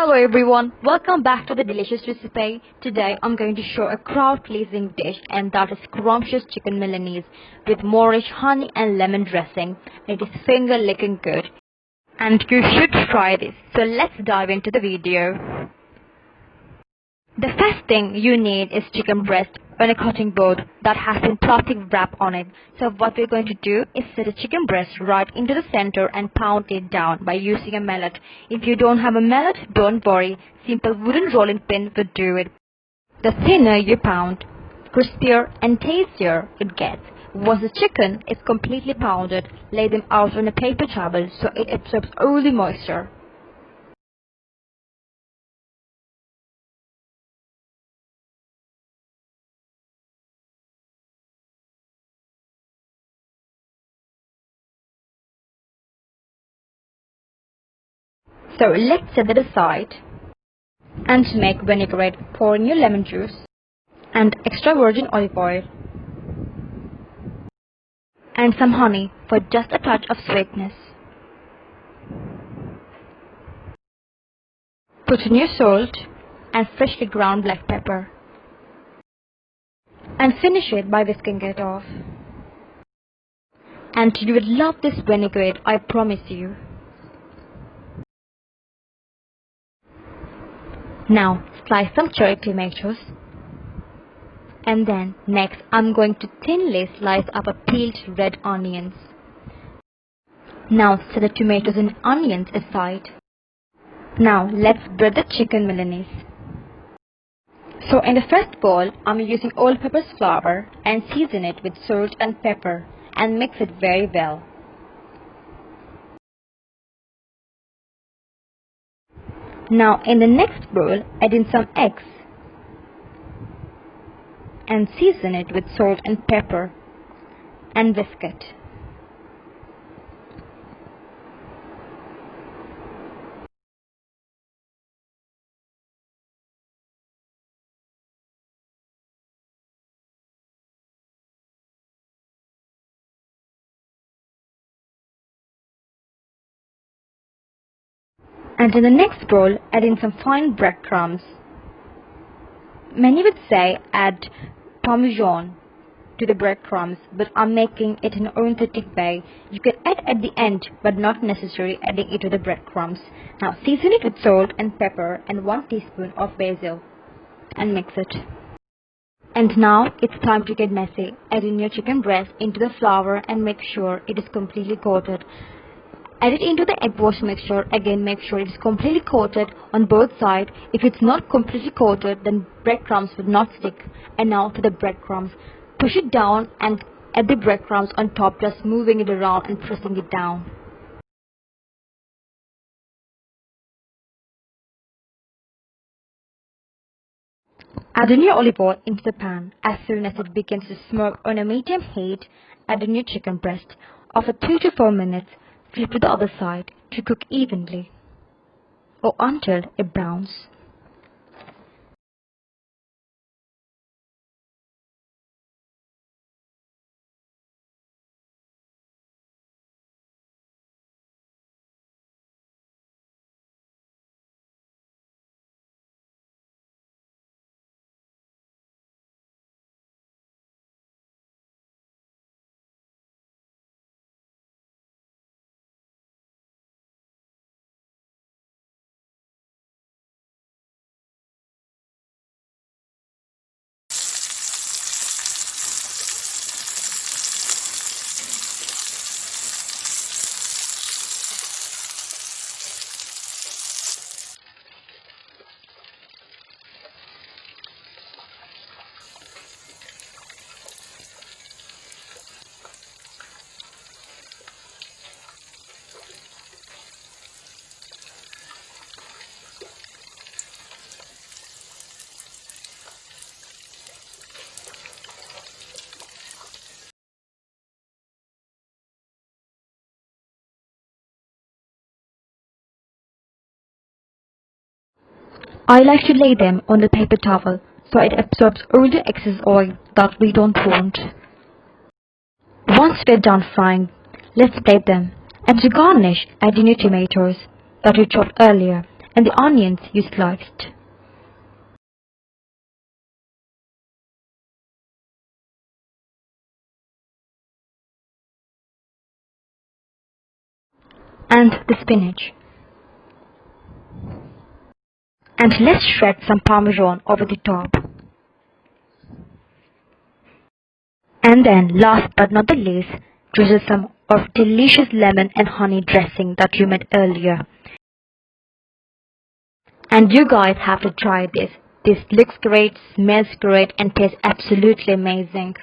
Hello everyone, welcome back to the delicious recipe. Today I'm going to show a crowd-pleasing dish, and that is scrumptious chicken Milanese with Moorish honey and lemon dressing. It is finger-licking good and you should try this. So let's dive into the video. The first thing you need is chicken breast on a cutting board that has a plastic wrap on it. So what we're going to do is set the chicken breast right into the center and pound it down by using a mallet. If you don't have a mallet, don't worry. Simple wooden rolling pin will do it. The thinner you pound, crispier and tastier it gets. Once the chicken is completely pounded, lay them out on a paper towel so it absorbs all the moisture. So let's set it aside. And to make vinaigrette, pour in your lemon juice and extra virgin olive oil and some honey for just a touch of sweetness. Put in your salt and freshly ground black pepper and finish it by whisking it off. And you will love this vinaigrette, I promise you. Now slice some cherry tomatoes, and then next I'm going to thinly slice up a peeled red onions. Now set the tomatoes and onions aside. Now let's bread the chicken Milanese. So in the first bowl I'm using all-purpose flour and season it with salt and pepper and mix it very well. Now in the next bowl, add in some eggs and season it with salt and pepper and whisk it. And in the next bowl, add in some fine breadcrumbs. Many would say add parmesan to the breadcrumbs, but I'm making it in an authentic way. You can add at the end, but not necessarily adding it to the breadcrumbs. Now season it with salt and pepper and 1 teaspoon of basil and mix it. And now it's time to get messy. Add in your chicken breast into the flour and make sure it is completely coated. Add it into the egg wash mixture. Again, make sure it is completely coated on both sides. If it's not completely coated, then breadcrumbs will not stick. And now to the breadcrumbs. Push it down and add the breadcrumbs on top, just moving it around and pressing it down. Add in your olive oil into the pan. As soon as it begins to smoke on a medium heat, add in your chicken breast. After 3 to 4 minutes, flip to the other side to cook evenly or until it browns. I like to lay them on the paper towel so it absorbs all the excess oil that we don't want. Once we're done frying, let's plate them. And to garnish, add in your tomatoes that you chopped earlier and the onions you sliced. And the spinach. And let's shred some parmesan over the top. And then, last but not the least, drizzle some of delicious lemon and honey dressing that you made earlier. And you guys have to try this. This looks great, smells great, and tastes absolutely amazing.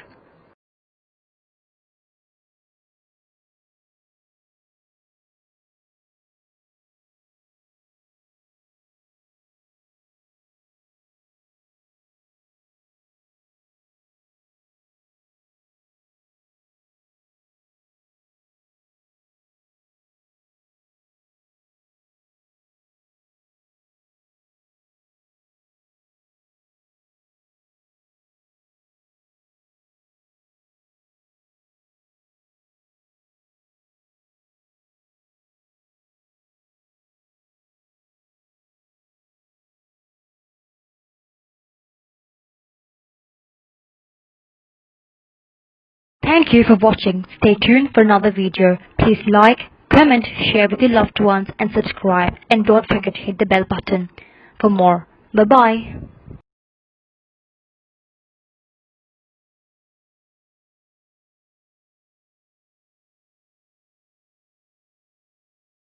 Thank you for watching. Stay tuned for another video. Please like, comment, share with your loved ones and subscribe. And don't forget to hit the bell button for more. Bye bye.